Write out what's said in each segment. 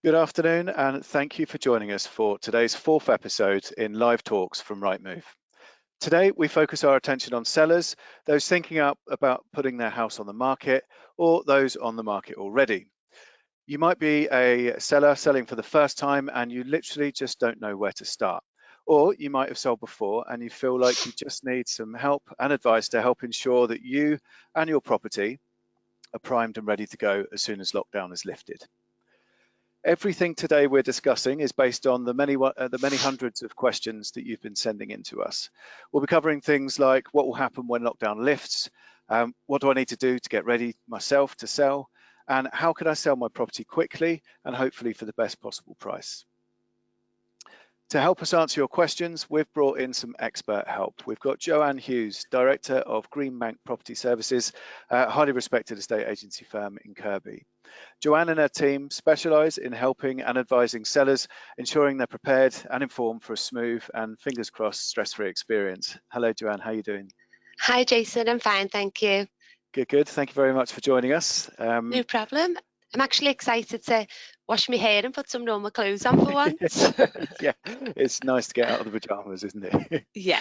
Good afternoon, and thank you for joining us for today's fourth episode in Live Talks from Rightmove. Today, we focus our attention on sellers, those thinking about putting their house on the market, or those on the market already. You might be a seller selling for the first time and you literally just don't know where to start. Or you might have sold before and you feel like you just need some help and advice to help ensure that you and your property are primed and ready to go as soon as lockdown is lifted. Everything today we're discussing is based on the many hundreds of questions that you've been sending in to us. We'll be covering things like what will happen when lockdown lifts, what do I need to do to get ready myself to sell, and how can I sell my property quickly and hopefully for the best possible price. To help us answer your questions, we've brought in some expert help. We've got Joanne Hughes, Director of Greenbank Property Services, a highly respected estate agency firm in Kirby. Joanne and her team specialise in helping and advising sellers, ensuring they're prepared and informed for a smooth and, fingers crossed, stress-free experience. Hello, Joanne, how are you doing? Hi, Jason, I'm fine, thank you. Good. Thank you very much for joining us. No problem. I'm actually excited to wash my hair and put some normal clothes on for once. Yeah, it's nice to get out of the pajamas, isn't it? Yeah.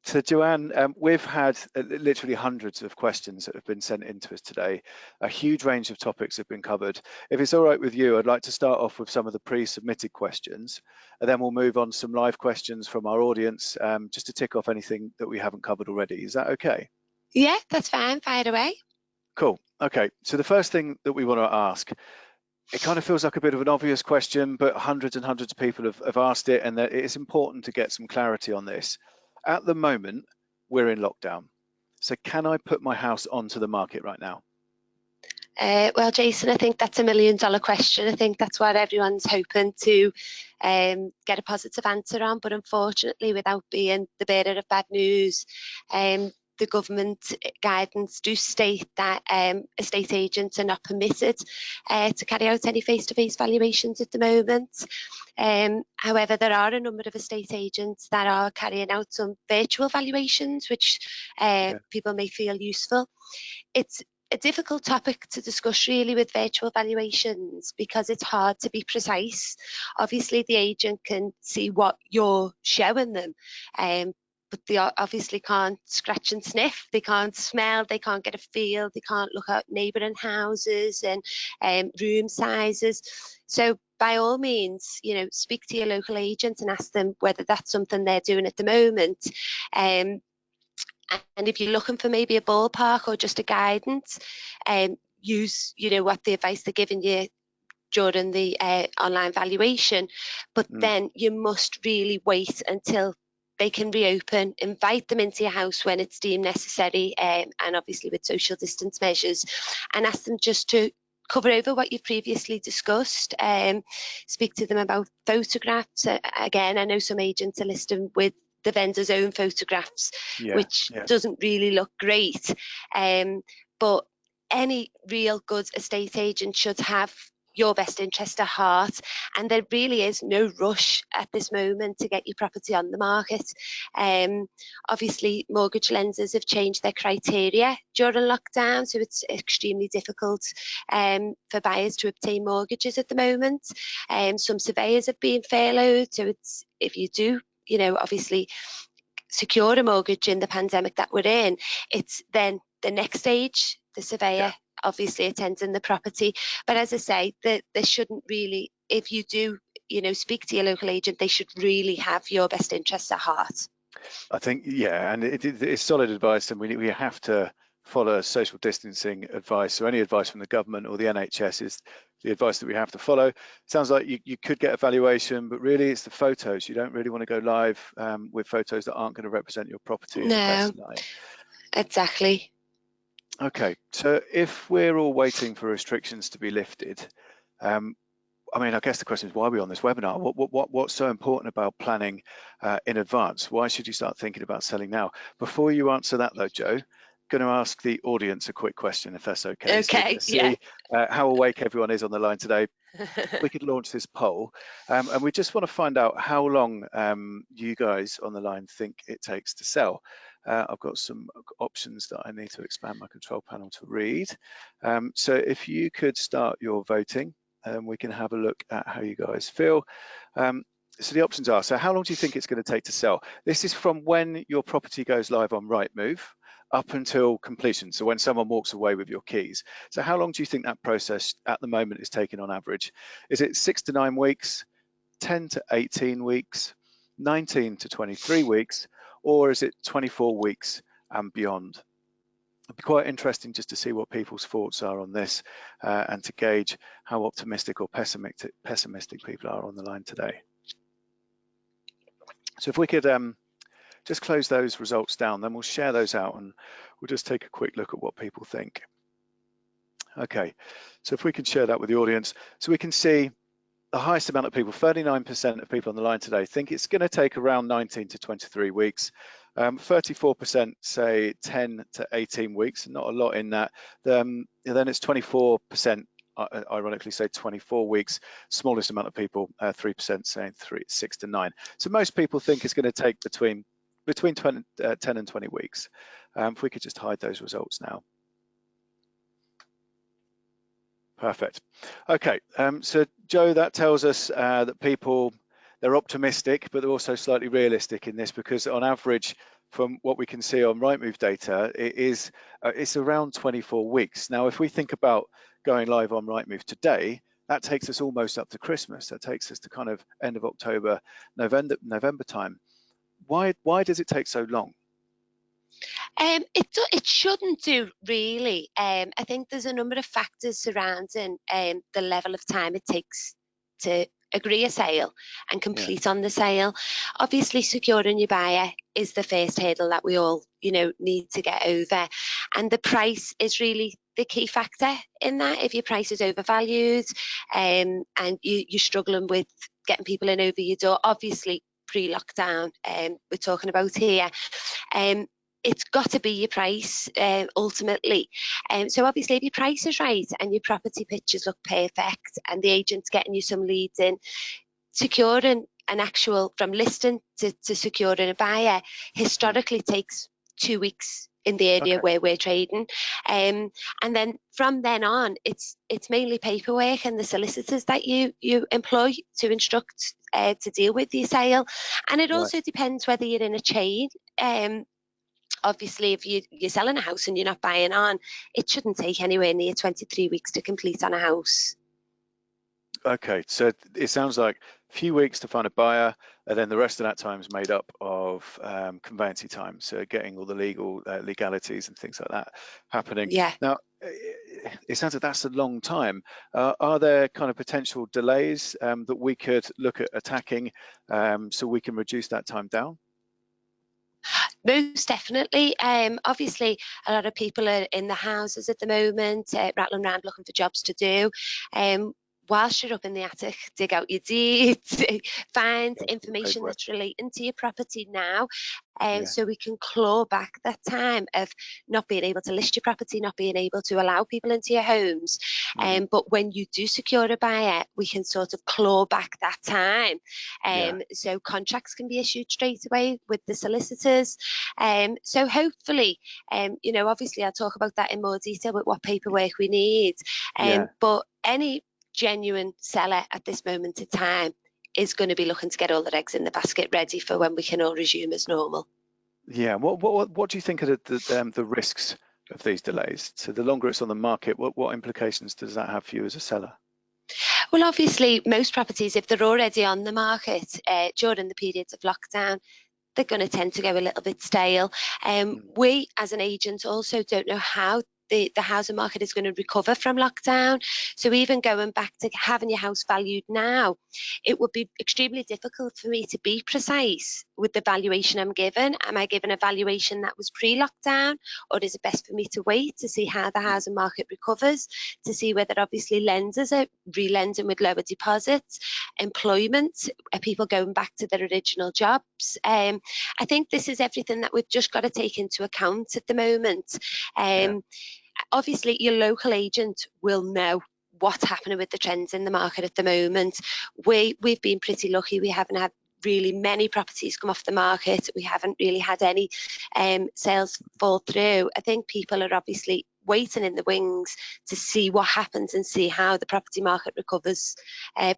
So Joanne, we've had literally hundreds of questions that have been sent in to us today. A huge range of topics have been covered. If it's all right with you, I'd like to start off with some of the pre-submitted questions, and then we'll move on to some live questions from our audience, just to tick off anything that we haven't covered already. Is that okay? Yeah, that's fine. Fire away. Cool. Okay, so the first thing that we want to ask, it kind of feels like a bit of an obvious question, but hundreds and hundreds of people have asked it, and it's important to get some clarity on this. At the moment, we're in lockdown. So can I put my house onto the market right now? Well, Jason, I think that's $1 million question. I think that's what everyone's hoping to get a positive answer on. But unfortunately, without being the bearer of bad news, the government guidance do state that estate agents are not permitted to carry out any face-to-face valuations at the moment. However, there are a number of estate agents that are carrying out some virtual valuations, which people may feel useful. It's a difficult topic to discuss really with virtual valuations because it's hard to be precise. Obviously, the agent can see what you're showing them, but they obviously can't scratch and sniff, they can't smell, they can't get a feel, they can't look at neighbouring houses and room sizes. So by all means, speak to your local agent and ask them whether that's something they're doing at the moment. And if you're looking for maybe a ballpark or just a guidance, use what the advice they're giving you during the online valuation. But then you must really wait until they can reopen, invite them into your house when it's deemed necessary, and obviously with social distance measures, and ask them just to cover over what you've previously discussed. Speak to them about photographs. Again, I know some agents are listing with the vendor's own photographs, which doesn't really look great. But any real good estate agent should have your best interest at heart, and there really is no rush at this moment to get your property on the market. Obviously, mortgage lenders have changed their criteria during lockdown, so it's extremely difficult for buyers to obtain mortgages at the moment. Some surveyors have been furloughed, so it's, if you do obviously secure a mortgage in the pandemic that we're in, it's then the next stage, the surveyor obviously attending the property. But as I say, there shouldn't really, if you do speak to your local agent, they should really have your best interests at heart. I think, and it's solid advice, and we have to follow social distancing advice. So any advice from the government or the NHS is the advice that we have to follow. Sounds like you could get a valuation, but really it's the photos. You don't really want to go live with photos that aren't going to represent your property in the best light. Exactly. Okay, so if we're all waiting for restrictions to be lifted, I guess the question is, why are we on this webinar? What's so important about planning in advance? Why should you start thinking about selling now? Before you answer that though, Joe, going to ask the audience a quick question, if that's okay. Okay, so see how awake everyone is on the line today. We could launch this poll, and we just want to find out how long you guys on the line think it takes to sell. I've got some options that I need to expand my control panel to read. So if you could start your voting, and we can have a look at how you guys feel. So the options are, so how long do you think it's going to take to sell? This is from when your property goes live on Rightmove up until completion, so when someone walks away with your keys. So how long do you think that process at the moment is taking on average? Is it 6 to 9 weeks, 10 to 18 weeks, 19 to 23 weeks, or is it 24 weeks and beyond? It'd be quite interesting just to see what people's thoughts are on this and to gauge how optimistic or pessimistic people are on the line today. So if we could just close those results down, then we'll share those out and we'll just take a quick look at what people think. Okay, so if we can share that with the audience, so we can see the highest amount of people, 39% of people on the line today think it's going to take around 19 to 23 weeks. 34% say 10 to 18 weeks, not a lot in that. Then it's 24%, ironically say 24 weeks, smallest amount of people, 3% saying 6 to 9. So most people think it's going to take between 10 and 20 weeks. If we could just hide those results now. Perfect. Okay, so Joe, that tells us that people, they're optimistic, but they're also slightly realistic in this, because on average, from what we can see on Rightmove data, it's around 24 weeks. Now, if we think about going live on Rightmove today, that takes us almost up to Christmas. That takes us to kind of end of October, November time. Why does it take so long? It shouldn't do, really. I think there's a number of factors surrounding the level of time it takes to agree a sale and complete on the sale. Obviously, securing your buyer is the first hurdle that we all, need to get over, and the price is really the key factor in that. If your price is overvalued and you're struggling with getting people in over your door, obviously pre-lockdown, we're talking about here. It's got to be your price ultimately. So obviously, if your price is right and your property pictures look perfect and the agent's getting you some leads in, securing an actual, from listing to securing a buyer, historically takes 2 weeks in the area where we're trading. And then from then on, it's mainly paperwork and the solicitors that you employ to instruct to deal with your sale. And it also depends whether you're in a chain. Obviously, if you're selling a house and you're not buying on, it shouldn't take anywhere near 23 weeks to complete on a house. Okay, so it sounds like a few weeks to find a buyer, and then the rest of that time is made up of conveyancing time, so getting all the legalities and things like that happening. Yeah. Now, it sounds like that's a long time. Are there kind of potential delays that we could look at attacking so we can reduce that time down? Most definitely. Obviously, a lot of people are in the houses at the moment, rattling around looking for jobs to do. Whilst you're up in the attic, dig out your deeds, find information that's relating to your property now. So we can claw back that time of not being able to list your property, not being able to allow people into your homes. But when you do secure a buyer, we can sort of claw back that time. So contracts can be issued straight away with the solicitors. So hopefully, obviously I'll talk about that in more detail with what paperwork we need. But any genuine seller at this moment in time is going to be looking to get all their eggs in the basket ready for when we can all resume as normal. Yeah, what do you think are the risks of these delays? So the longer it's on the market, what implications does that have for you as a seller? Well, obviously, most properties, if they're already on the market during the periods of lockdown, they're going to tend to go a little bit stale. We, as an agent, also don't know how the housing market is going to recover from lockdown. So even going back to having your house valued now, it would be extremely difficult for me to be precise with the valuation I'm given. Am I given a valuation that was pre-lockdown, or is it best for me to wait to see how the housing market recovers, to see whether obviously lenders are re-lending with lower deposits, employment, are people going back to their original jobs? I think this is everything that we've just got to take into account at the moment. Obviously, your local agent will know what's happening with the trends in the market at the moment. We've been pretty lucky. We haven't had really many properties come off the market. We haven't really had any sales fall through. I think people are obviously waiting in the wings to see what happens and see how the property market recovers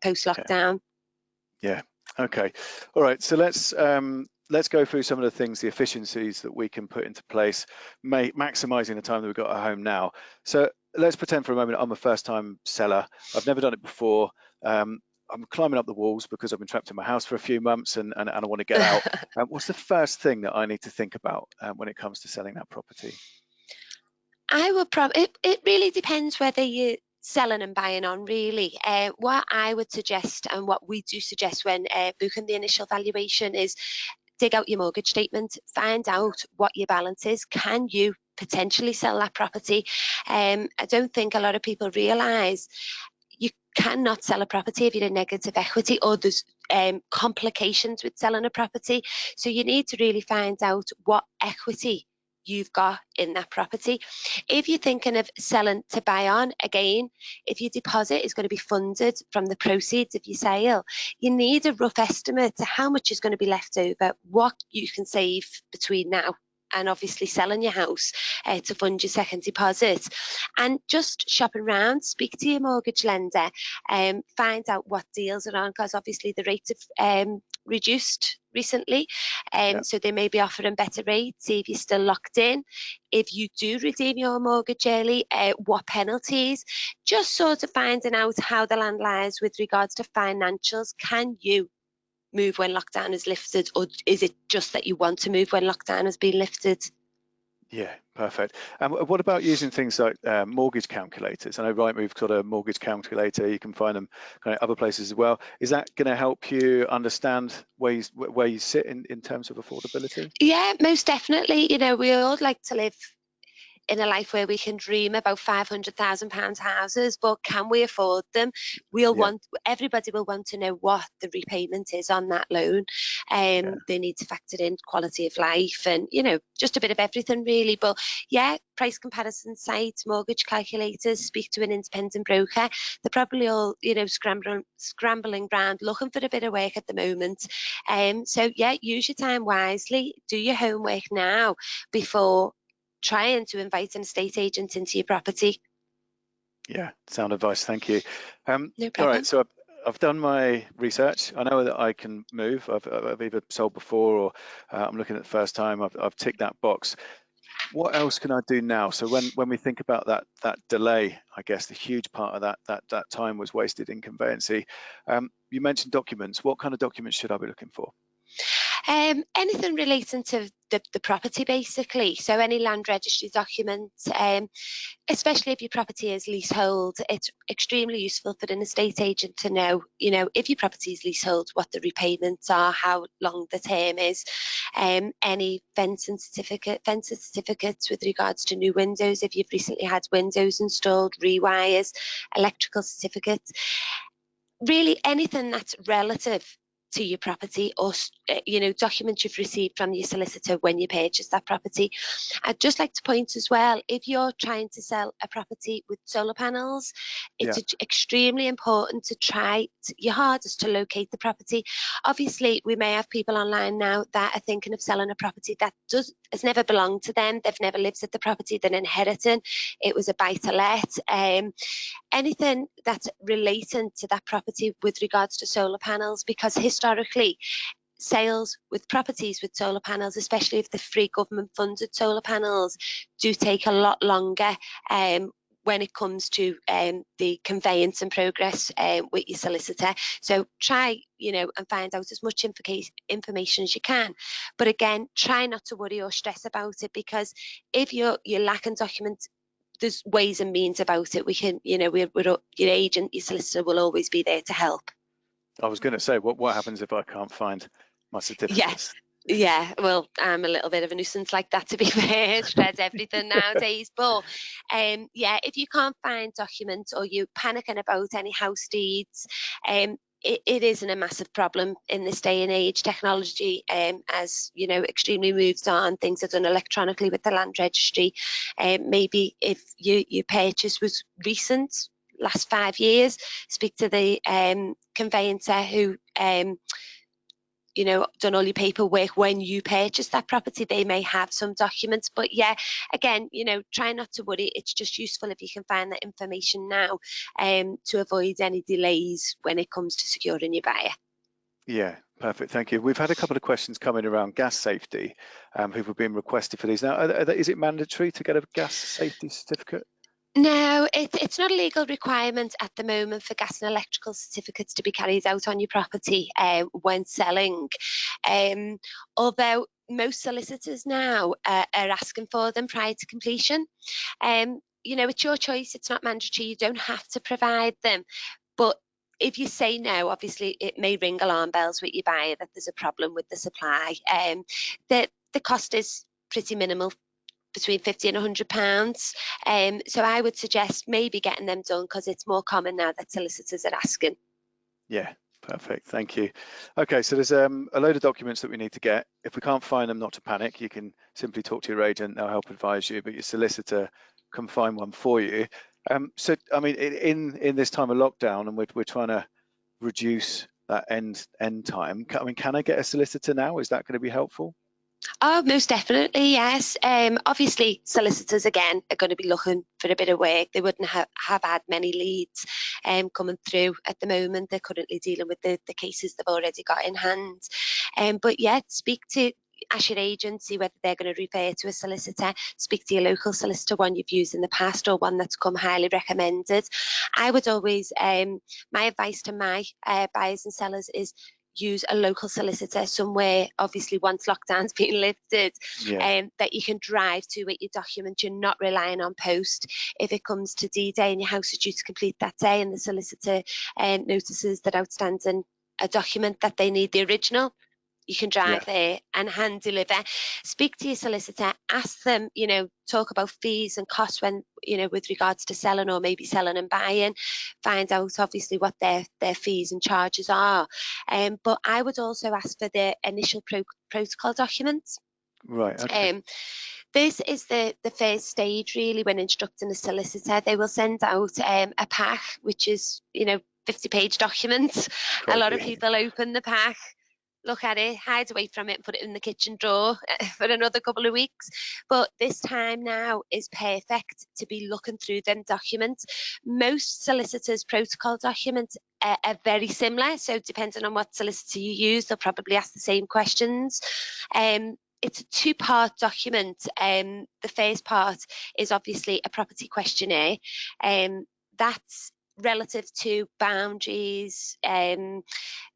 post-lockdown. Yeah. Okay. All right. So let's go through some of the things, the efficiencies that we can put into place, maximising the time that we've got at home now. So let's pretend for a moment I'm a first-time seller. I've never done it before. I'm climbing up the walls because I've been trapped in my house for a few months and I want to get out. What's the first thing that I need to think about when it comes to selling that property? I would probably, it really depends whether you're selling and buying on, really. What I would suggest, and what we do suggest when booking the initial valuation, is dig out your mortgage statement, find out what your balance is. Can you potentially sell that property? I don't think a lot of people realise you cannot sell a property if you're in negative equity, or there's complications with selling a property. So you need to really find out what equity you've got in that property. If you're thinking of selling to buy on, again, if your deposit is going to be funded from the proceeds of your sale, you need a rough estimate to how much is going to be left over, what you can save between now and obviously selling your house to fund your second deposit. And just shopping around, speak to your mortgage lender, find out what deals are on, because obviously the rates have reduced recently, so they may be offering better rates. See if you're still locked in. If you do redeem your mortgage early, what penalties? Just sort of finding out how the land lies with regards to financials. Can you move when lockdown is lifted, or is it just that you want to move when lockdown has been lifted? Yeah, perfect. And what about using things like mortgage calculators? I know Rightmove's got a mortgage calculator. You can find them kind of other places as well. Is that going to help you understand where you sit in terms of affordability? Yeah, most definitely. You know, we all like to live in a life where we can dream about £500,000 houses, but can we afford them? Everybody will want to know what the repayment is on that loan. They need to factor in quality of life and, you know, just a bit of everything really. But yeah, price comparison sites, mortgage calculators, speak to an independent broker. They're probably all, you know, scrambling around looking for a bit of work at the moment. So yeah, use your time wisely. Do your homework now before trying to invite an estate agent into your property. Yeah, sound advice. Thank you. No All problem. right, so I've done my research. I know that I can move. I've either sold before or I'm looking at the first time. I've ticked that box. What else can I do now? So when we think about that delay, I guess the huge part of that time was wasted in conveyancing. You mentioned documents. What kind of documents should I be looking for? Anything relating to the property, basically. So any land registry documents, especially if your property is leasehold, it's extremely useful for an estate agent to know, you know, if your property is leasehold, what the repayments are, how long the term is, any fencing certificates with regards to new windows, if you've recently had windows installed, rewires, electrical certificates, really anything that's relative to your property, or you know, documents you've received from your solicitor when you purchase that property. I'd just like to point as well, if you're trying to sell a property with solar panels, it's extremely important to try your hardest to locate the property. Obviously, we may have people online now that are thinking of selling a property that has never belonged to them. They've never lived at the property, they're inheriting. It was a buy-to-let. Anything that's relating to that property with regards to solar panels, because historically sales with properties with solar panels, especially if they're free government funded solar panels, do take a lot longer when it comes to the conveyance and progress with your solicitor. So try, you know, and find out as much information as you can. But again, try not to worry or stress about it, because if you're lacking documents, there's ways and means about it. We can, you know, we're your agent, your solicitor will always be there to help. I was going to say, what happens if I can't find my certificates? Yeah, well, I'm a little bit of a nuisance like that, to be fair. Shreds everything nowadays. But yeah, if you can't find documents or you're panicking about any house deeds, it isn't a massive problem in this day and age. Technology, as you know, extremely moved on. Things are done electronically with the land registry. Maybe if your purchase was recent, last 5 years, speak to the conveyancer who done all your paperwork when you purchase that property. They may have some documents, but yeah, again, try not to worry. It's just useful if you can find that information now, to avoid any delays when it comes to securing your buyer. Yeah, perfect. Thank you. We've had a couple of questions coming around gas safety, who've been requested for these. Now, is it mandatory to get a gas safety certificate? No, it's not a legal requirement at the moment for gas and electrical certificates to be carried out on your property when selling. Although most solicitors now are asking for them prior to completion. It's your choice. It's not mandatory. You don't have to provide them. But if you say no, obviously it may ring alarm bells with your buyer that there's a problem with the supply. The cost is pretty minimal, between £50 and £100. So I would suggest maybe getting them done, because it's more common now that solicitors are asking. Yeah, perfect. Thank you. Okay, so there's a load of documents that we need to get. If we can't find them, not to panic. You can simply talk to your agent. They'll help advise you, but your solicitor can find one for you. So, I mean, in this time of lockdown, and we're trying to reduce that end time. I mean, can I get a solicitor now? Is that going to be helpful? Oh, most definitely, yes. Obviously, solicitors, again, are going to be looking for a bit of work. They wouldn't have had many leads coming through at the moment. They're currently dealing with the cases they've already got in hand. But yeah, ask your agency whether they're going to refer to a solicitor. Speak to your local solicitor, one you've used in the past or one that's come highly recommended. I would always, my advice to my buyers and sellers is use a local solicitor somewhere, obviously once lockdown's been lifted, that you can drive to with your documents. You're not relying on post. If it comes to D-Day and your house is due to complete that day and the solicitor notices that outstanding a document that they need the original, you can drive there and hand deliver. Speak to your solicitor, ask them, talk about fees and costs when, with regards to selling or maybe selling and buying. Find out obviously what their fees and charges are. But I would also ask for the initial protocol documents. Right, okay. This is the first stage really when instructing a solicitor. They will send out a pack, which is, 50-page documents. A lot of people open the pack, look at it, hide away from it, and put it in the kitchen drawer for another couple of weeks. But this time now is perfect to be looking through them documents. Most solicitors' protocol documents are very similar, so depending on what solicitor you use, they'll probably ask the same questions. It's a two-part document. The first part is obviously a property questionnaire. That's relative to boundaries,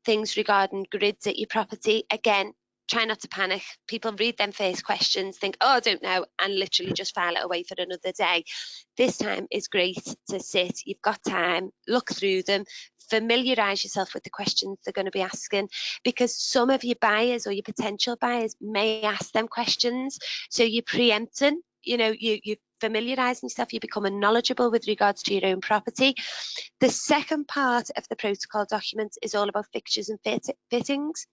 things regarding grids at your property. Again, try not to panic. People read them first questions, think, oh, I don't know, and literally just file it away for another day. This time is great to sit. You've got time, look through them, familiarise yourself with the questions they're going to be asking, because some of your buyers or your potential buyers may ask them questions. So you're preempting, you're familiarising yourself, you're becoming knowledgeable with regards to your own property. The second part of the protocol document is all about fixtures and fittings.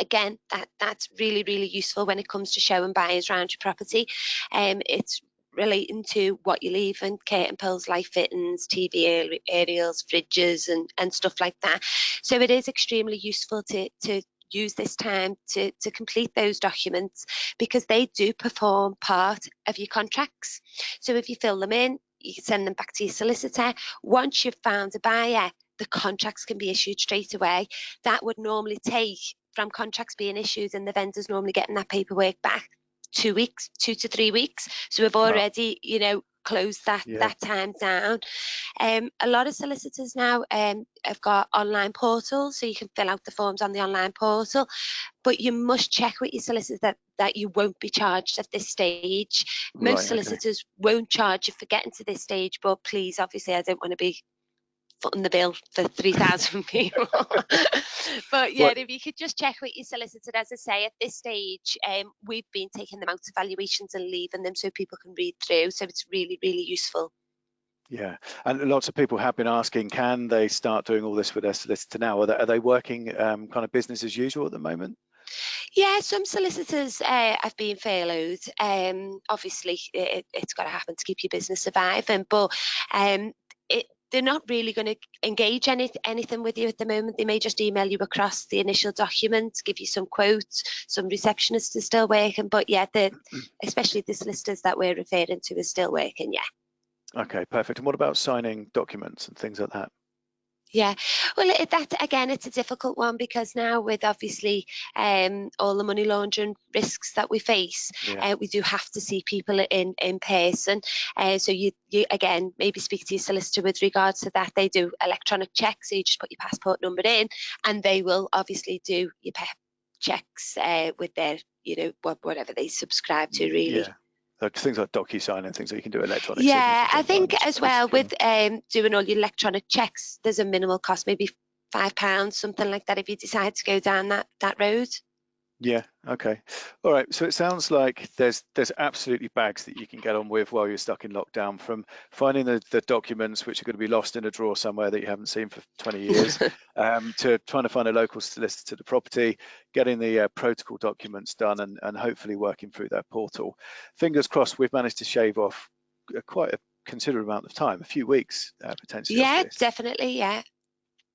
Again, that's really, really useful when it comes to showing buyers around your property. It's relating to what you leave in curtain poles, light fittings, TV aerials, fridges and stuff like that. So it is extremely useful to use this time to complete those documents, because they do perform part of your contracts. So if you fill them in, you can send them back to your solicitor. Once you've found a buyer, the contracts can be issued straight away. That would normally take, from contracts being issued and the vendors normally getting that paperwork back, 2 weeks, 2 to 3 weeks. So we've already, closed that time down. A lot of solicitors now have got online portals, so you can fill out the forms on the online portal, but you must check with your solicitor that you won't be charged at this stage. Most solicitors won't charge you for getting to this stage, but please, obviously, I don't want to be footing the bill for 3,000 people. But yeah, if you could just check with your solicitor. As I say, at this stage, we've been taking them out to valuations and leaving them so people can read through. So it's really, really useful. Yeah, and lots of people have been asking, can they start doing all this with their solicitor now? Are they working kind of business as usual at the moment? Yeah, some solicitors have been furloughed. Obviously, it's got to happen to keep your business surviving, but they're not really going to engage anything with you at the moment. They may just email you across the initial document, give you some quotes. Some receptionists are still working, but yeah, especially the solicitors that we're referring to is still working, yeah. Okay, perfect. And what about signing documents and things like that? Yeah, well, that again, it's a difficult one because now with obviously all the money laundering risks that we face, Yeah. we do have to see people in person. So you again maybe speak to your solicitor with regards to that. They do electronic checks, so you just put your passport number in, and they will obviously do your PEP checks with their, you know, whatever they subscribe to, really. Yeah. So things like DocuSign and things that you can do electronic Yeah, signatures I online, think which is as pretty well secure. with doing all your electronic checks, there's a minimal cost, maybe £5, something like that, if you decide to go down that road. Yeah, okay. All right. So it sounds like there's absolutely bags that you can get on with while you're stuck in lockdown, from finding the documents which are going to be lost in a drawer somewhere that you haven't seen for 20 years, to trying to find a local solicitor to the property, getting the protocol documents done, and hopefully working through that portal. Fingers crossed, we've managed to shave off quite a considerable amount of time, a few weeks potentially off Yeah, this. definitely, yeah.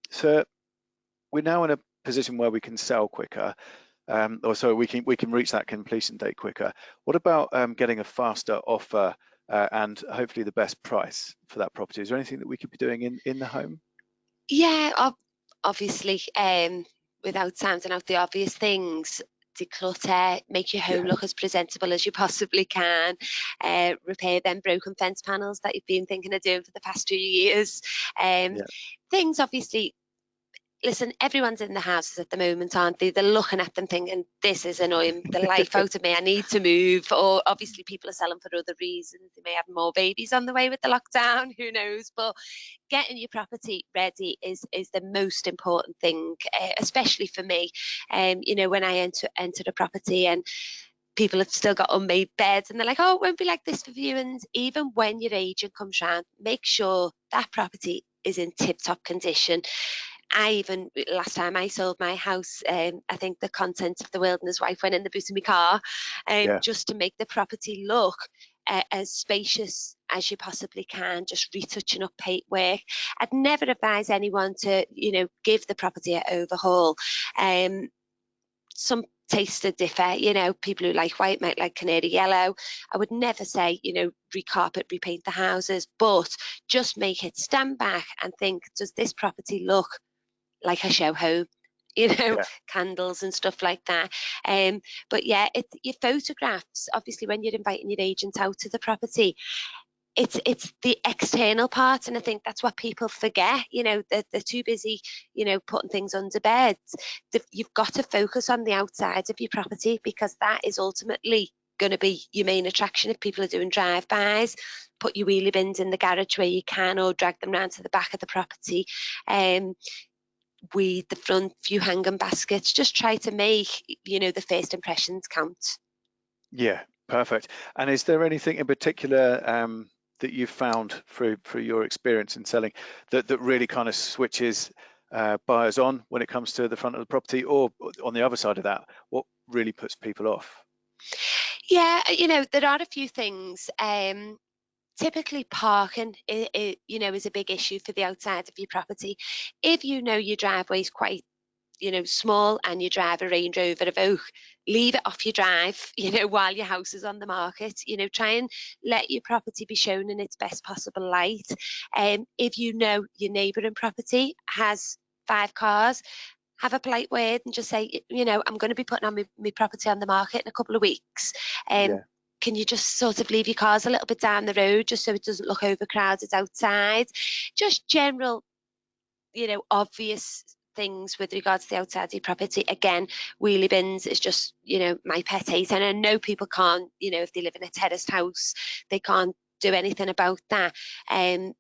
So we're now in a position where we can sell quicker. Or so we can reach that completion date quicker. What about getting a faster offer and hopefully the best price for that property? Is there anything that we could be doing in the home? Yeah, obviously, without sounding out the obvious things, declutter, make your home Yeah, look as presentable as you possibly can, repair them broken fence panels that you've been thinking of doing for the past 2 years. yeah, Things obviously, listen, everyone's in the houses at the moment, aren't they? They're looking at them thinking, this is annoying the life out of me, I need to move. Or obviously people are selling for other reasons. They may have more babies on the way with the lockdown, who knows? But getting your property ready is the most important thing, especially for me. You know, when I entered a property and people have still got unmade beds and they're like, oh, it won't be like this for viewings. Even when your agent comes round, make sure that property is in tip-top condition. I even, last time I sold my house, I think the contents of the world and his wife went in the boot of my car, yeah, just to make the property look as spacious as you possibly can, just retouching up paintwork. I'd never advise anyone to, you know, give the property an overhaul. Some tastes differ, you know, people who like white might like canary yellow. I would never say, you know, recarpet, repaint the houses, but just make it stand back and think, does this property look like a show home? You know, yeah, candles and stuff like that. But yeah, your photographs, obviously when you're inviting your agent out to the property, it's the external part, and I think that's what people forget. You know, they're too busy, you know, putting things under beds. You've got to focus on the outside of your property, because that is ultimately going to be your main attraction. If people are doing drive-bys, put your wheelie bins in the garage where you can, or drag them round to the back of the property. Weed the front, few hanging baskets. Just try to make, you know, the first impressions count. yeah. Perfect. And is there anything in particular that you've found through your experience in selling that really kind of switches buyers on when it comes to the front of the property, or on the other side of that, what really puts people off? Yeah, you know, there are a few things. Typically parking, you know, is a big issue for the outside of your property. If you know your driveway is quite, you know, small and you drive a Range Rover Evoque, leave it off your drive, you know, while your house is on the market. You know, try and let your property be shown in its best possible light. If you know your neighbouring property has 5 cars, have a polite word and just say, you know, I'm going to be putting on my property on the market in a couple of weeks. Yeah, Can you just sort of leave your cars a little bit down the road just so it doesn't look overcrowded outside? Just general, you know, obvious things with regards to the outside of your property. Again, wheelie bins is just, you know, my pet hate. And I know people can't, you know, if they live in a terraced house, they can't do anything about that.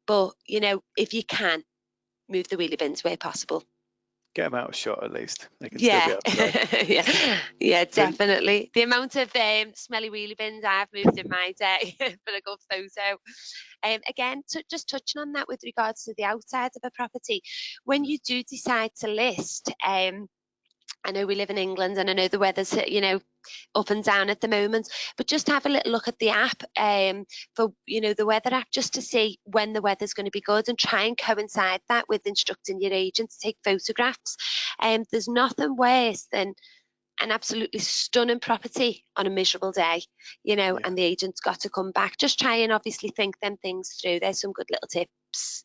But, you know, if you can, move the wheelie bins where possible. get them out of shot at least. They can still be Yeah, outside. yeah, So definitely. The amount of smelly wheelie bins I've moved in my day for a good photo. Again, just touching on that with regards to the outside of a property, when you do decide to list, I know we live in England, and I know the weather's, up and down at the moment, but just have a little look at the app, for, the weather app, just to see when the weather's going to be good, and try and coincide that with instructing your agent to take photographs. There's nothing worse than an absolutely stunning property on a miserable day, Yeah. and the agent's got to come back. Just try and obviously think them things through. There's some good little tips.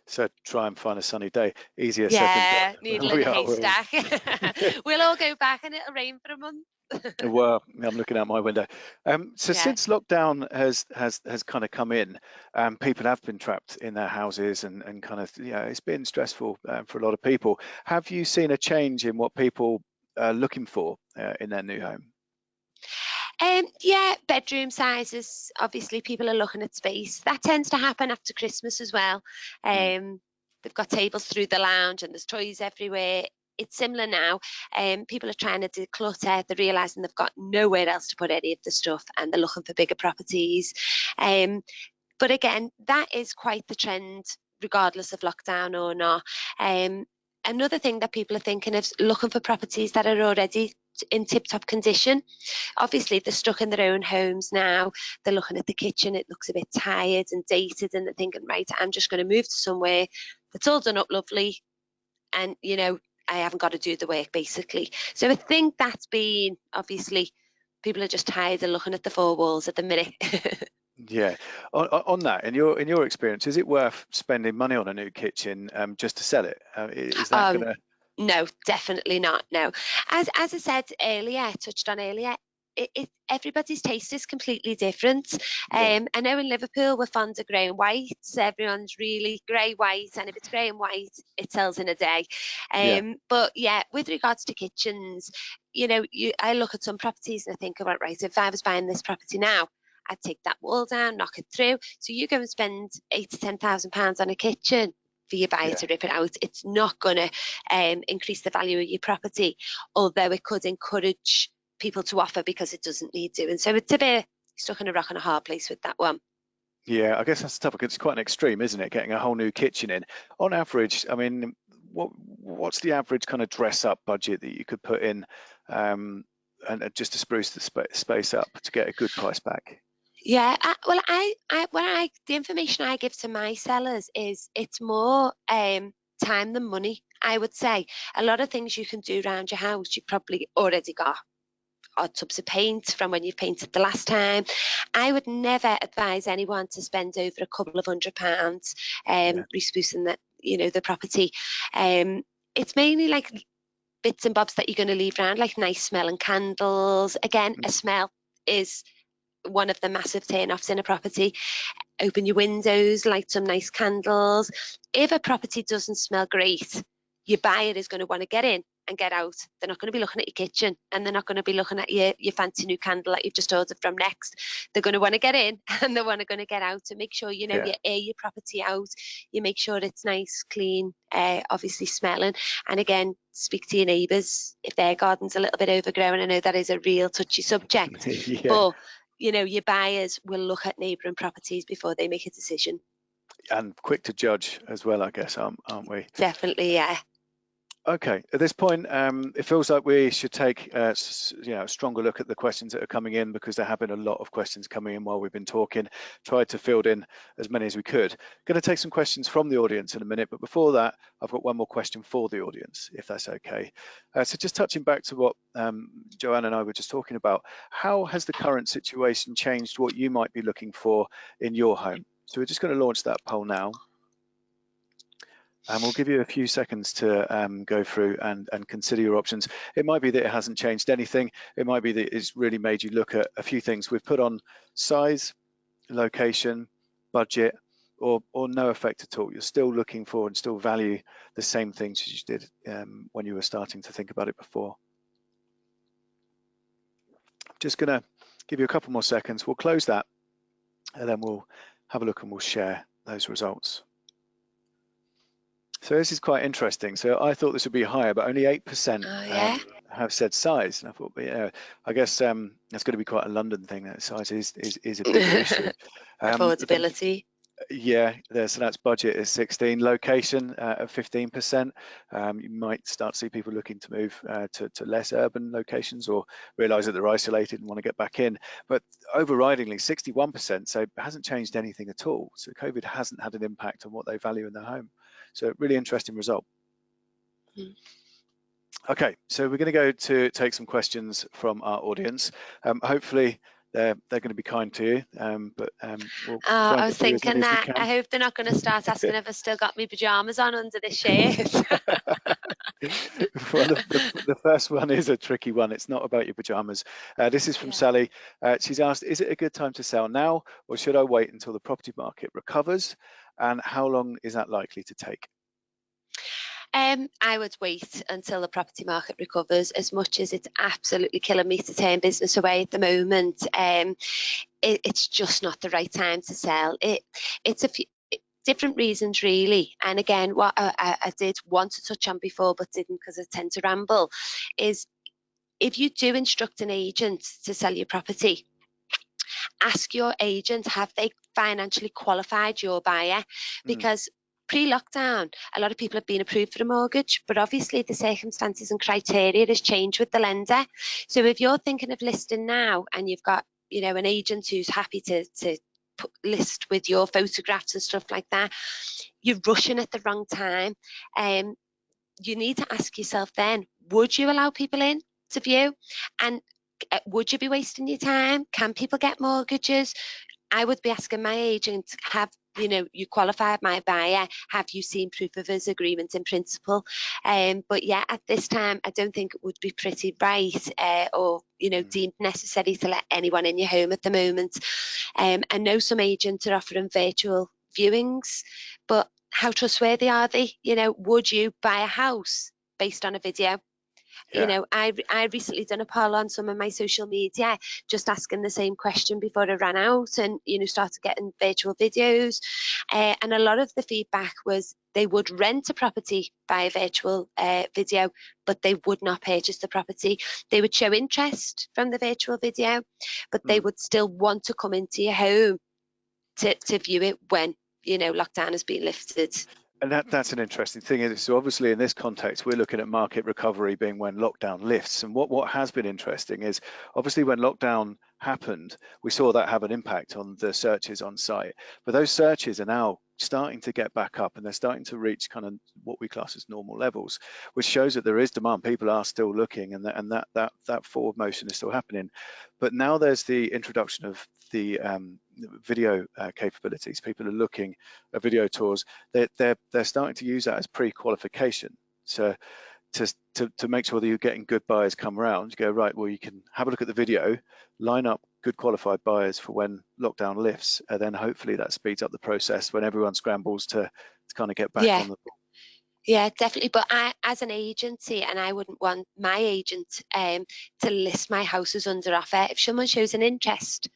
So try and find a sunny day. Easier said than Yeah, done. needle in We a are. haystack. We'll all go back and it'll rain for a month. Well, I'm looking out my window. So Yeah. since lockdown has kind of come in, people have been trapped in their houses and kind of, it's been stressful for a lot of people. Have you seen a change in what people are looking for in their new home? Yeah, bedroom sizes. Obviously, people are looking at space. That tends to happen after Christmas as well. Mm, They've got tables through the lounge and there's toys everywhere. It's similar now. People are trying to declutter. They're realising they've got nowhere else to put any of the stuff, and they're looking for bigger properties. But again, that is quite the trend, regardless of lockdown or not. Another thing that people are thinking of, looking for properties that are already in tip-top condition. Obviously, they're stuck in their own homes now. They're looking at the kitchen, it looks a bit tired and dated, and they're thinking, right, I'm just going to move to somewhere that's all done up lovely, and I haven't got to do the work, basically. So I think that's been, obviously, people are just tired of looking at the four walls at the minute. yeah. On that, in your experience, is it worth spending money on a new kitchen just to sell it? Is that Oh, going to? no, definitely not. No, as I said earlier, I touched on earlier. Everybody's taste is completely different. Yeah. I know in Liverpool we're fond of grey and white. Everyone's really grey white, and if it's grey and white, it sells in a day. Yeah. But yeah, with regards to kitchens, I look at some properties and I think about, right, if I was buying this property now, I'd take that wall down, knock it through. So you go and spend £8,000 to £10,000 on a kitchen for your buyer Yeah. to rip it out. It's not going to increase the value of your property, although it could encourage people to offer because it doesn't need to. And so it's a bit stuck in a rock and a hard place with that one. Yeah, I guess that's tough because it's quite an extreme, isn't it? Getting a whole new kitchen in. On average, I mean, what's the average kind of dress up budget that you could put in, and just to spruce the space up to get a good price back? Yeah, the information I give to my sellers is it's more time than money. I would say a lot of things you can do around your house, you've probably already got odd tubs of paint from when you've painted the last time. I would never advise anyone to spend over a couple of £100 Yeah. resprucing the property. It's mainly like bits and bobs that you're going to leave around, like nice smelling candles. Again, a smell is one of the massive turn-offs in a property. Open your windows, light some nice candles. If a property doesn't smell great, your buyer is going to want to get in and get out. They're not going to be looking at your kitchen, and they're not going to be looking at your fancy new candle that you've just ordered from Next. They're going to want to get in and they're going to get out. To make sure you Yeah. air your property out, you make sure it's nice, clean, obviously smelling. And again, speak to your neighbours if their garden's a little bit overgrown. I know that is a real touchy subject, Yeah. but your buyers will look at neighbouring properties before they make a decision. And quick to judge as well, I guess, aren't we? Definitely, yeah. Okay, at this point, it feels like we should take a stronger look at the questions that are coming in, because there have been a lot of questions coming in while we've been talking. Tried to field in as many as we could. Going to take some questions from the audience in a minute, but before that, I've got one more question for the audience, if that's okay. So just touching back to what Joanne and I were just talking about, how has the current situation changed what you might be looking for in your home? So we're just going to launch that poll now. And we'll give you a few seconds to go through and consider your options. It might be that it hasn't changed anything. It might be that it's really made you look at a few things. We've put on size, location, budget, or no effect at all. You're still looking for and still value the same things as you did when you were starting to think about it before. I'm just going to give you a couple more seconds. We'll close that, and then we'll have a look and we'll share those results. So this is quite interesting. So I thought this would be higher, but only 8% have said size. And I thought, I guess that's going to be quite a London thing. That size is a bigger issue. Affordability. Yeah, so that's budget is 16, location at 15%. You might start to see people looking to move to less urban locations or realise that they're isolated and want to get back in. But overridingly, 61%, so it hasn't changed anything at all. So COVID hasn't had an impact on what they value in their home. So really interesting result. Mm. Okay, so we're going to go to take some questions from our audience. Hopefully they're going to be kind to you, but we'll try I and was get through as many thinking as we that I can. hope they're not going to start asking if I've still got my pajamas on under the shirt. Well, the first one is a tricky one. It's not about your pajamas. This is from Yeah. Sally. She's asked, is it a good time to sell now, or should I wait until the property market recovers? And how long is that likely to take? I would wait until the property market recovers. As much as it's absolutely killing me to turn business away at the moment, it's just not the right time to sell. It's a few different reasons really, and again, what I did want to touch on before but didn't because I tend to ramble, is if you do instruct an agent to sell your property, ask your agent, have they financially qualified your buyer? Mm, Because pre-lockdown, a lot of people have been approved for a mortgage, but obviously the circumstances and criteria has changed with the lender. So if you're thinking of listing now and you've got, an agent who's happy to list with your photographs and stuff like that, you're rushing at the wrong time. You need to ask yourself then, would you allow people in to view? And would you be wasting your time? Can people get mortgages? I would be asking my agent, you qualified my buyer? Have you seen proof of his agreement in principle? But yeah, at this time, I don't think it would be pretty right or deemed necessary to let anyone in your home at the moment. I know some agents are offering virtual viewings, but how trustworthy are they? Would you buy a house based on a video? yeah. I recently done a poll on some of my social media, just asking the same question before I ran out, and started getting virtual videos, and a lot of the feedback was they would rent a property by a virtual video, but they would not purchase the property. They would show interest from the virtual video, but they would still want to come into your home to view it when lockdown has been lifted. And that's an interesting thing. So obviously in this context, we're looking at market recovery being when lockdown lifts. And what has been interesting is obviously when lockdown happened, we saw that have an impact on the searches on site. But those searches are now starting to get back up and they're starting to reach kind of what we class as normal levels, which shows that there is demand. People are still looking and that forward motion is still happening. But now there's the introduction of the video capabilities. People are looking at video tours. They're starting to use that as pre-qualification. So to make sure that you're getting good buyers come around, you go, right, well, you can have a look at the video, line up good qualified buyers for when lockdown lifts, and then hopefully that speeds up the process when everyone scrambles to kind of get back Yeah. on the ball. Yeah, definitely. But I, as an agency, and I wouldn't want my agent to list my house as under offer. If someone shows an interest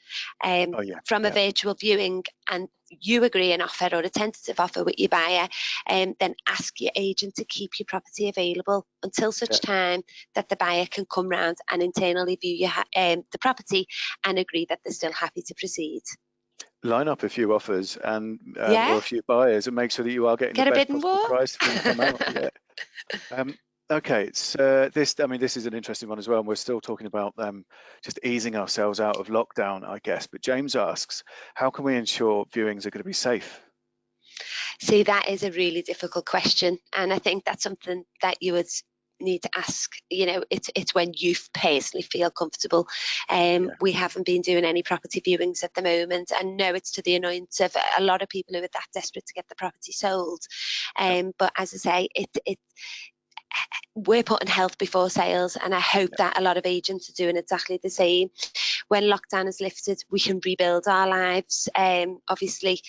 Oh yeah, from a yeah, virtual viewing and you agree an offer or a tentative offer with your buyer, then ask your agent to keep your property available until such yeah. time that the buyer can come round and internally view the property and agree that they're still happy to proceed. Line up a few offers and Yeah, or a few buyers and make sure that you are getting the get a best bidding possible war. price for them to come out. Yeah. Okay, so this is an interesting one as well, and we're still talking about just easing ourselves out of lockdown, I guess. But James asks, how can we ensure viewings are going to be safe? See, that is a really difficult question, and I think that's something that you would need to ask. It's when you personally feel comfortable. Yeah, We haven't been doing any property viewings at the moment, and no, it's to the annoyance of a lot of people who are that desperate to get the property sold. yeah, But as I say, we're putting health before sales, and I hope yeah. that a lot of agents are doing exactly the same. When lockdown is lifted, we can rebuild our lives. Obviously,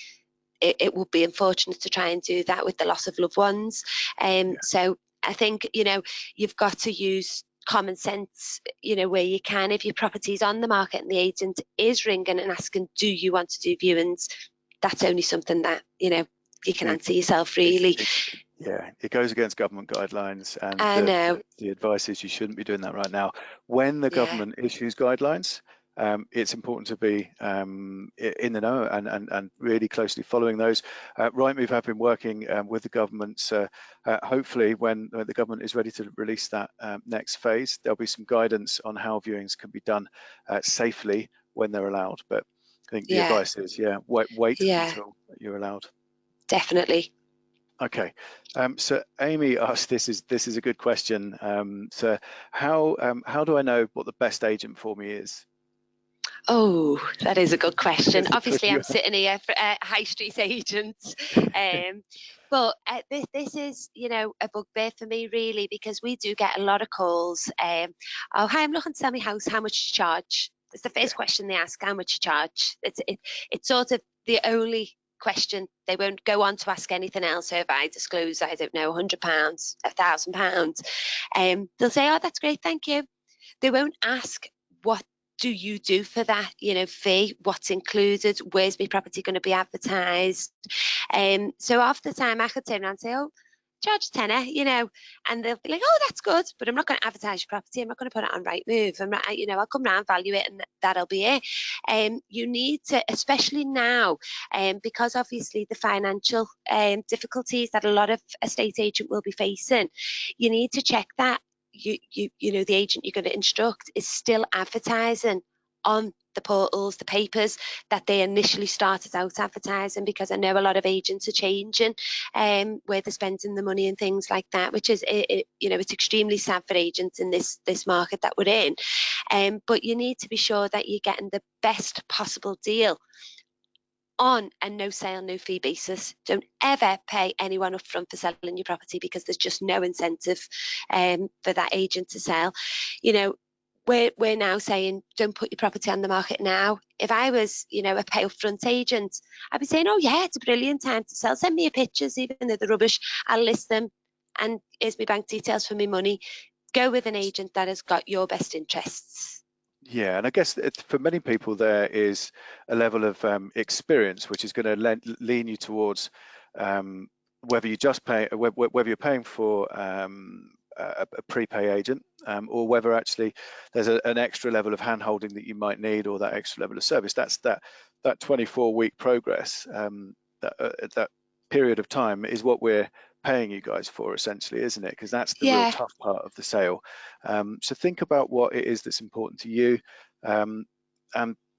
it would be unfortunate to try and do that with the loss of loved ones. Yeah. So I think, you've got to use common sense, where you can. If your property's on the market and the agent is ringing and asking, do you want to do viewings? That's only something that, you can It, answer yourself, it, really. it, yeah, it goes against government guidelines, and I the, know. the, the advice is you shouldn't be doing that right now. When the Yeah. government issues guidelines, it's important to be in the know and really closely following those. Rightmove have been working with the government, so hopefully when the government is ready to release that next phase, there'll be some guidance on how viewings can be done safely when they're allowed. But I think the advice is, wait until you're allowed. Definitely. Okay, so Amy asked, this is a good question. So how do I know what the best agent for me is? Oh, that is a good question. Obviously, I'm sitting here for high street agents, but this is, a bugbear for me really, because we do get a lot of calls. Oh, hi, I'm looking to sell my house. How much you charge? That's the first question they ask. How much you charge? It's sort of the only question. They won't go on to ask anything else. So if I disclose, I don't know, £100, £1,000, they'll say, oh, that's great, thank you. They won't ask, what do you do for that, fee? What's included? Where's my property going to be advertised? So half the time I could turn around and say, oh, charge tenner, and they'll be like, oh, that's good, but I'm not going to advertise your property. I'm not going to put it on Rightmove. I'm not, I'll come round, value it, and that'll be it. You need to, especially now, because obviously the financial difficulties that a lot of estate agent will be facing, you need to check that the agent you're going to instruct is still advertising on the portals, the papers that they initially started out advertising, because I know a lot of agents are changing where they're spending the money and things like that, which is, it's extremely sad for agents in this market that we're in. But you need to be sure that you're getting the best possible deal on a no sale, no fee basis. Don't ever pay anyone up front for selling your property, because there's just no incentive for that agent to sell. We're now saying, don't put your property on the market now. If I was, a pay upfront agent, I'd be saying, oh yeah, it's a brilliant time to sell. Send me your pictures, even though they're rubbish. I'll list them, and here's my bank details for my money. Go with an agent that has got your best interests. Yeah, and I guess for many people there is a level of experience which is going to lean you towards whether you just pay, whether you're paying for a prepay agent, or whether actually there's an extra level of hand-holding that you might need, or that extra level of service. That's that 24-week progress, that period of time is what we're paying you guys for, essentially, isn't it? Because that's the real tough part of the sale. So think about what it is that's important to you, and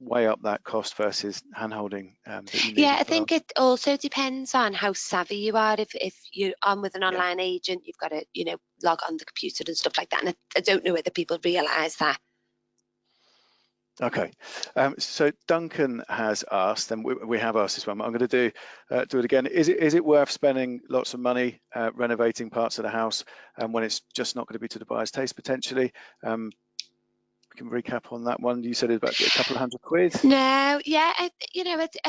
weigh up that cost versus handholding that you need. I think it also depends on how savvy you are. If you're on with an online agent, you've got to log on the computer and stuff like that, and I don't know whether people realise that. Okay, so Duncan has asked, and we have asked this one. I'm going to do it again. Is it worth spending lots of money renovating parts of the house, when it's just not going to be to the buyer's taste potentially? We can recap on that one. You said it's about a couple of £100. No, I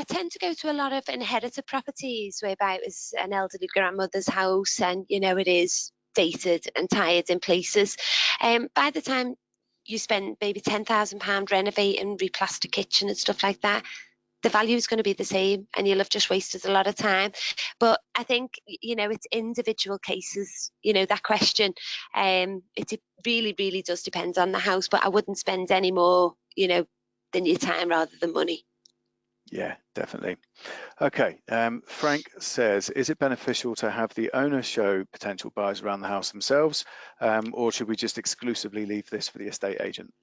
tend to go to a lot of inherited properties whereby it was an elderly grandmother's house, and it is dated and tired in places. By the time you spend maybe £10,000 renovating, replaster kitchen and stuff like that, the value is going to be the same, and you'll have just wasted a lot of time. But I think, it's individual cases, that question. It really, really does depend on the house, but I wouldn't spend any more, than your time rather than money. Yeah, definitely. Okay, Frank says, is it beneficial to have the owner show potential buyers around the house themselves, or should we just exclusively leave this for the estate agent?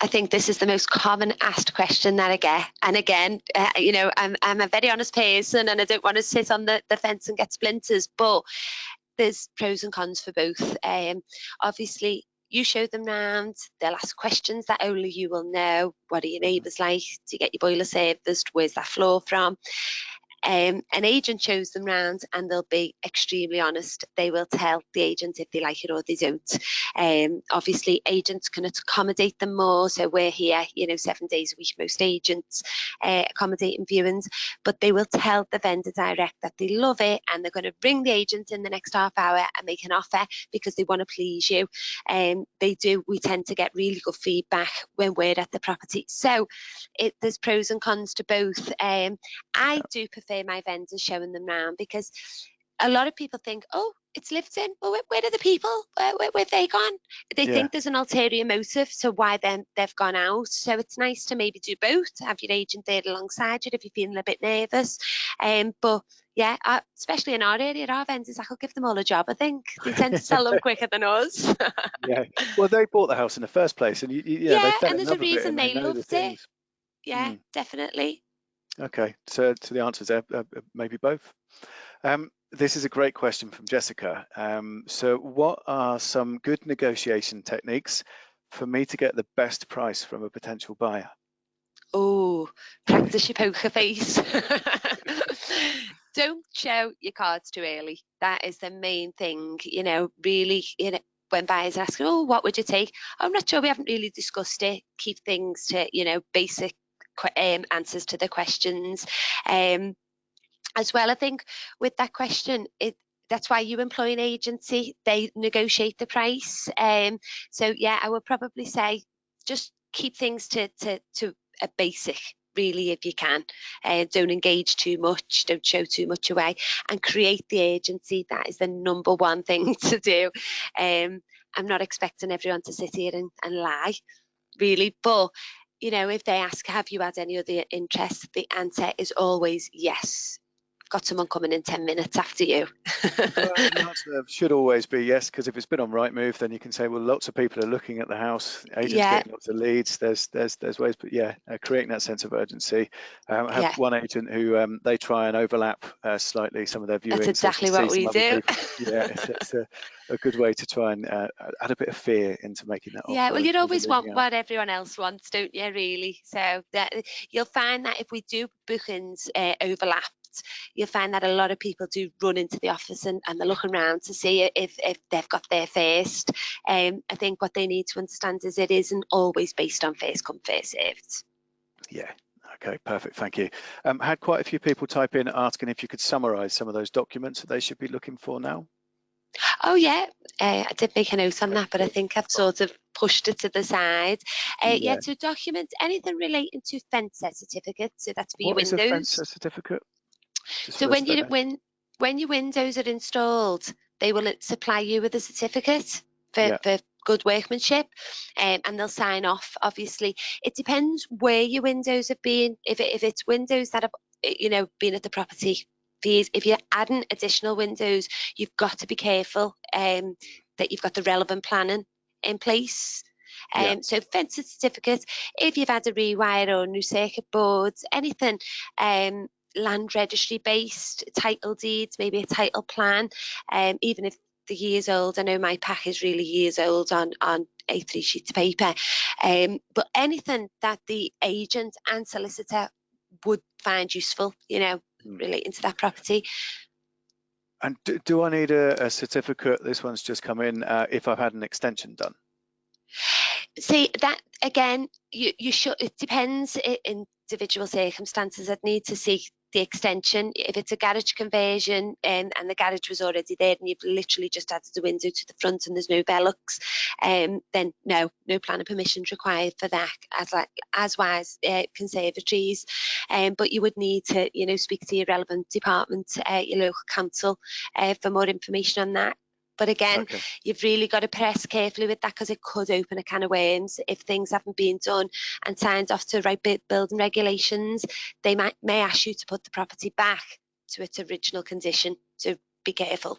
I think this is the most common asked question that I get. And again, I'm a very honest person, and I don't want to sit on the fence and get splinters, but there's pros and cons for both. Obviously, you show them round, they'll ask questions that only you will know. What are your neighbours like? Do you get your boiler serviced? Where's that floor from? An agent shows them round, and they'll be extremely honest. They will tell the agent if they like it or they don't. Obviously, agents can accommodate them more. So we're here, 7 days a week, most agents accommodating viewings, but they will tell the vendor direct that they love it, and they're going to bring the agent in the next half hour and make an offer because they want to please you. We tend to get really good feedback when we're at the property. So there's pros and cons to both. I do prefer my vendors showing them round, because a lot of people think, oh, it's lived in. Well, where are the people? Where have they gone? They think there's an ulterior motive to why then they've gone out. So it's nice to maybe do both, have your agent there alongside you if you're feeling a bit nervous. But yeah, especially in our area, our vendors, I could give them all a job, I think. They tend to sell them quicker than us. Yeah. Well, they bought the house in the first place, and they Yeah, fell and in there's a love with it, reason and they they know the loved it. things. Yeah, definitely. Okay, so the answers there, maybe both. This is a great question from Jessica. So what are some good negotiation techniques for me to get the best price from a potential buyer? Oh, practice your poker face. Don't show your cards too early. That is the main thing, really, when buyers ask, oh, what would you take? I'm not sure, we haven't really discussed it. Keep things to, basic answers to the questions. As well, I think with that question, that's why you employ an agency. They negotiate the price. So yeah, I would probably say just keep things to a basic, really, if you can. Don't engage too much, don't show too much away, and create the agency. That is the number one thing to do. I'm not expecting everyone to sit here and lie, really, but if they ask, have you had any other interest, the answer is always yes. Got someone coming in 10 minutes after you. Well, the answer should always be yes, because if it's been on Rightmove, then you can say, well, lots of people are looking at the house, agents Yeah, getting lots of leads. There's ways, but yeah, creating that sense of urgency. I have yeah, one agent who they try and overlap slightly some of their that's viewings, so they exactly see what some we other do. people. Yeah, it's a good way to try and add a bit of fear into making that Yeah, well, offer as you'd they're always want leading up. what everyone else wants, don't you, really? So that you'll find that if we do bookings overlapped, you'll find that a lot of people do run into the office and they're looking around to see if they've got there first. I think what they need to understand is it isn't always based on first come, first served. Yeah. Okay, perfect. Thank you. Had quite a few people type in asking if you could summarize some of those documents that they should be looking for now. Oh yeah, I did make a note on Okay, that, but I good. think I've sort of pushed it to the side. Yeah, Yeah. to document anything relating to fencer certificates, so that's for your What is a windows. fencer certificate? Just So for those that don't know. when your windows are installed, they will supply you with a certificate Yeah. for good workmanship, and they'll sign off. Obviously, it depends where your windows have been. If it's windows that have been at the property for years, if you're adding additional windows, you've got to be careful that you've got the relevant planning in place. Yeah. So fence certificate, if you've had a rewire or new circuit boards, anything land registry based, title deeds, maybe a title plan, even if the years old. I know my pack is really years old on A3 sheets of paper, but anything that the agent and solicitor would find useful, relating to that property. And do I need a certificate? This one's just come in if I've had an extension done. See, that again, you should. It depends in individual circumstances. I'd need to see the extension. If it's a garage conversion and the garage was already there and you've literally just added a window to the front and there's no Velux, then no planning permissions required for that, as wise conservatories. But you would need to speak to your relevant department, your local council, for more information on that. But again, Okay. you've really got to press carefully with that, because it could open a can of worms if things haven't been done and signed off to right building regulations. They may ask you to put the property back to its original condition. So be careful.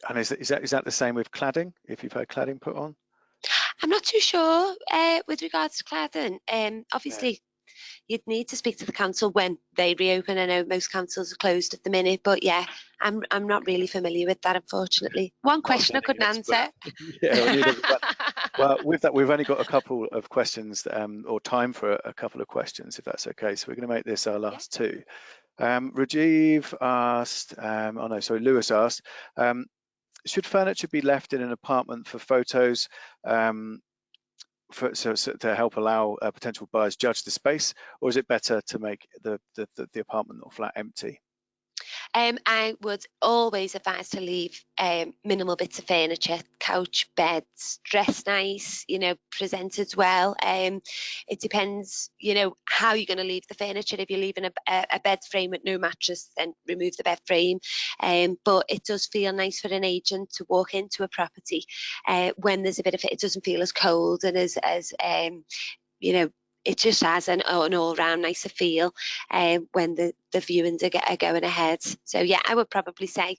And is that the same with cladding? If you've had cladding put on? I'm not too sure with regards to cladding. Yeah. Obviously, you'd need to speak to the council when they reopen. I know most councils are closed at the minute, but yeah, I'm not really familiar with that, unfortunately. One Not a question I planning couldn't expert. answer. Yeah, we need everyone. Well, with that, we've only got a couple of questions or time for a couple of questions, if that's okay. So we're going to make this our Yeah. last two. Rajiv asked, Lewis asked, should furniture be left in an apartment for photos to help allow potential buyers judge the space, or is it better to make the apartment or flat empty? I would always advise to leave minimal bits of furniture, couch, beds, dress nice, presented well. It depends, how you're going to leave the furniture. If you're leaving a bed frame with no mattress, then remove the bed frame. But it does feel nice for an agent to walk into a property when there's a bit of it doesn't feel as cold and as it just has an all-round nicer feel when the viewings are going ahead. So yeah, I would probably say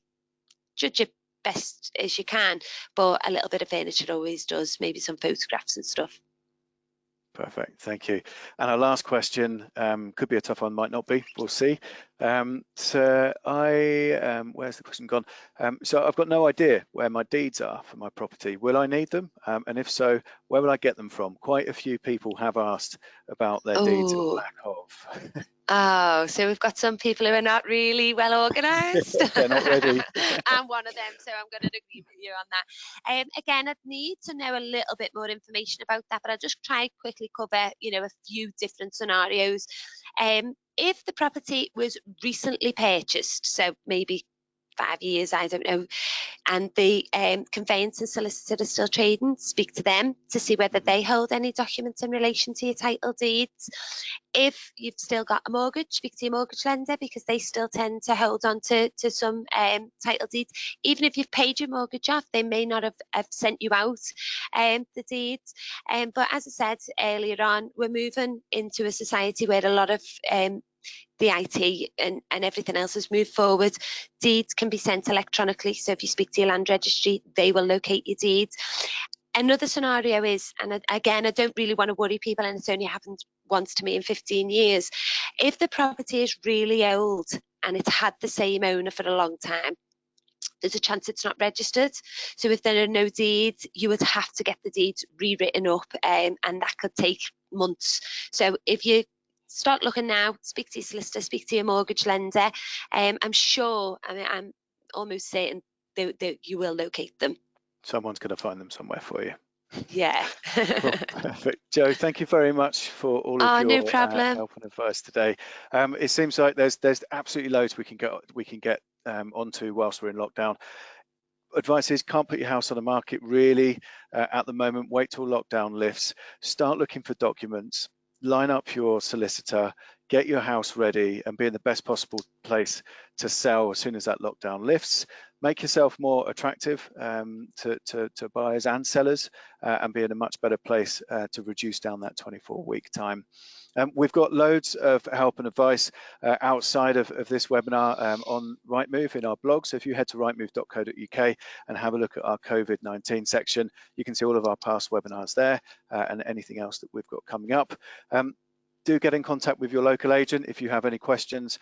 judge it best as you can, but a little bit of furniture always does, maybe some photographs and stuff. Perfect, thank you. And our last question could be a tough one, might not be, we'll see. So where's the question gone? So I've got no idea where my deeds are for my property. Will I need them? And if so, where will I get them from? Quite a few people have asked about their deeds or lack of. Oh, so we've got some people who are not really well organised. They're not ready. I'm one of them, so I'm going to agree with you on that. Again, I'd need to know a little bit more information about that, but I'll just try quickly cover, a few different scenarios. If the property was recently purchased, so maybe 5 years, I don't know, and the conveyancing solicitor is still trading, speak to them to see whether they hold any documents in relation to your title deeds. If you've still got a mortgage, speak to your mortgage lender, because they still tend to hold on to some title deeds. Even if you've paid your mortgage off, they may not have sent you out the deeds. But as I said earlier on, we're moving into a society where a lot of the IT and everything else has moved forward. Deeds can be sent electronically, so if you speak to your land registry, they will locate your deeds. Another scenario is, and again, I don't really want to worry people, and it's only happened once to me in 15 years, if the property is really old and it's had the same owner for a long time, there's a chance it's not registered. So if there are no deeds, you would have to get the deeds rewritten up, and that could take months. So if you start looking now, speak to your solicitor, speak to your mortgage lender. I'm sure, I'm almost certain that you will locate them. Someone's going to find them somewhere for you. Yeah. Cool. Perfect. Jo, thank you very much for all of your no problem. help and advice today. It seems like there's absolutely loads we can get onto whilst we're in lockdown. Advice is, can't put your house on the market really at the moment. Wait till lockdown lifts. Start looking for documents. Line up your solicitor. Get your house ready and be in the best possible place to sell as soon as that lockdown lifts. Make yourself more attractive to buyers and sellers, and be in a much better place to reduce down that 24-week time. We've got loads of help and advice outside of this webinar on Rightmove in our blog. So if you head to rightmove.co.uk and have a look at our COVID-19 section, you can see all of our past webinars there and anything else that we've got coming up. Do get in contact with your local agent if you have any questions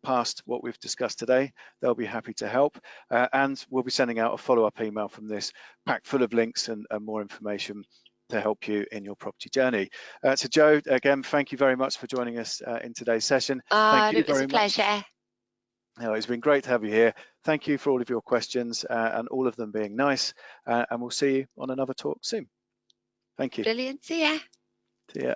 past what we've discussed today. They'll be happy to help. And we'll be sending out a follow-up email from this, packed full of links and more information to help you in your property journey. So Jo, again, thank you very much for joining us in today's session. Thank you very much. It was a pleasure. No, it's been great to have you here. Thank you for all of your questions and all of them being nice. And we'll see you on another talk soon. Thank you. Brilliant. See ya. See ya.